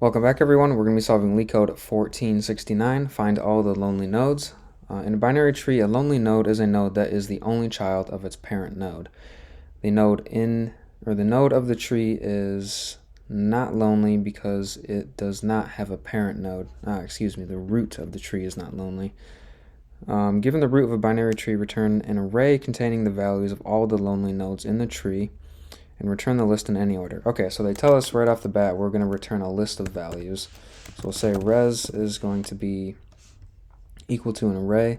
Welcome back, everyone. We're going to be solving LeetCode 1469, find all the lonely nodes. In a binary tree, a lonely node is a node that is the only child of its parent node. The node of the tree is not lonely because it does not have a parent node. The root of the tree is not lonely. Given the root of a binary tree, return an array containing the values of all the lonely nodes in the tree and return the list in any order. Okay, so they tell us right off the bat we're going to return a list of values. So we'll say res is going to be equal to an array,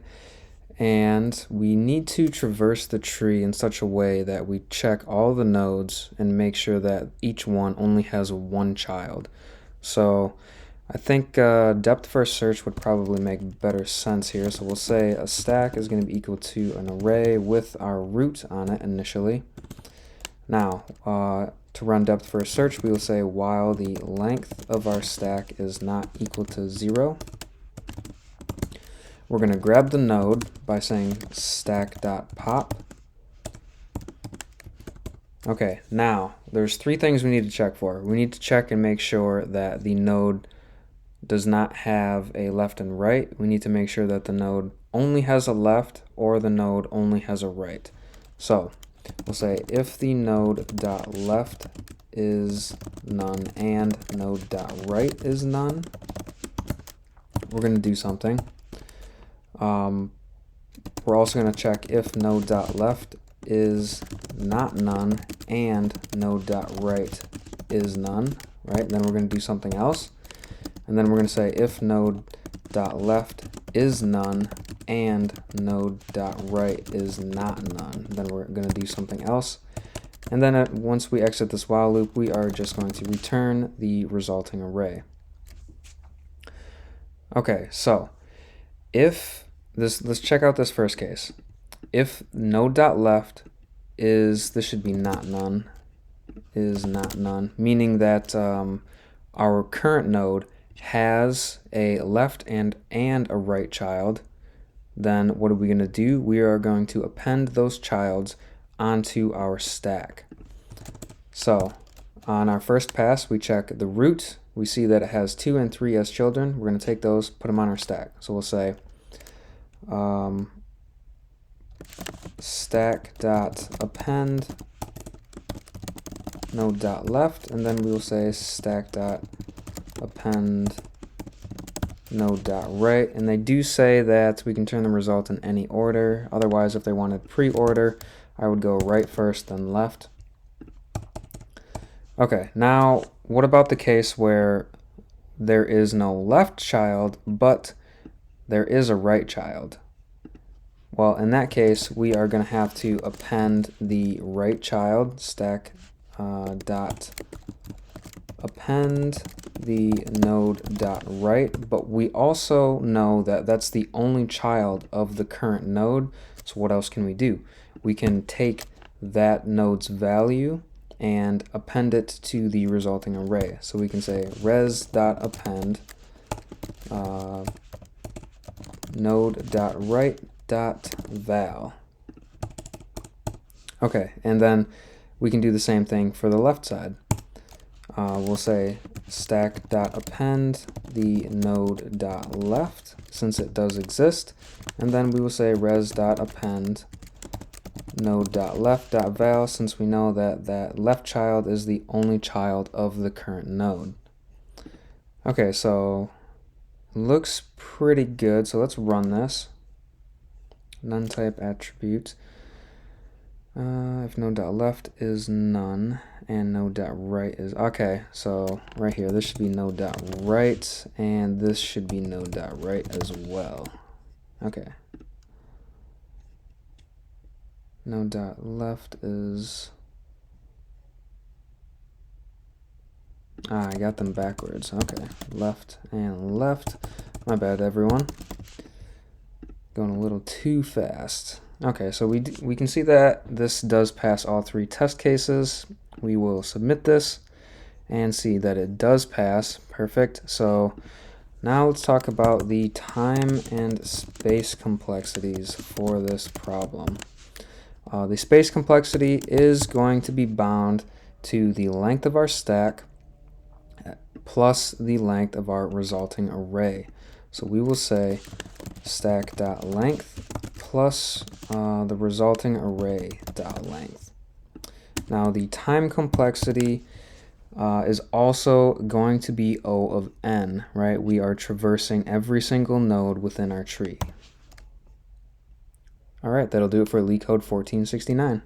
and we need to traverse the tree in such a way that we check all the nodes and make sure that each one only has one child. So I think depth first search would probably make better sense here. So we'll say a stack is going to be equal to an array with our root on it initially. Now, to run depth first search, we will say while the length of our stack is not equal to 0, we're going to grab the node by saying stack.pop. Okay, now there's three things we need to check for. We need to check and make sure that the node does not have a left and right. We need to make sure that the node only has a left or the node only has a right. So we'll say if the node.left is none and node.right is none, we're going to do something. We're also going to check if node.left is not none and node.right is none, right? Then we're going to do something else. And then we're going to say if node.left is none and node.right is not none, then we're going to do something else. And then once we exit this while loop, we are just going to return the resulting array. Okay, so let's check out this first case. If node.left this should be not none, is not none, meaning that our current node has a left and a right child, then what are we going to do? We are going to append those childs onto our stack. So on our first pass, we check the root. We see that it has 2 and 3 as children. We're going to take those, put them on our stack. So we'll say stack.append node.left, and then we will say stack.append node.right, and they do say that we can turn the result in any order. Otherwise, if they wanted pre-order, I would go right first, then left. Okay, now what about the case where there is no left child, but there is a right child? Well, in that case, we are going to have to append the right child, stack dot append the node.right, but we also know that that's the only child of the current node. So what else can we do? We can take that node's value and append it to the resulting array. So we can say res.append node.right.val. Okay, and then we can do the same thing for the left side. We'll say stack.append the node.left, since it does exist, and then we will say res.append node.left.val, since we know that that left child is the only child of the current node. Okay, so looks pretty good. So let's run this. None type attribute. If node.left is none and node.right is okay, so right here this should be node.right and this should be node.right as well. Okay. Node.left is I got them backwards. Okay, left and left. My bad, everyone. Going a little too fast. Okay, so we can see that this does pass all 3 test cases. We will submit this and see that it does pass. Perfect. So now let's talk about the time and space complexities for this problem. The space complexity is going to be bound to the length of our stack plus the length of our resulting array. So we will say stack.length plus the resulting array.length. Now the time complexity is also going to be O of n, right? We are traversing every single node within our tree. All right, that'll do it for LeetCode 1469.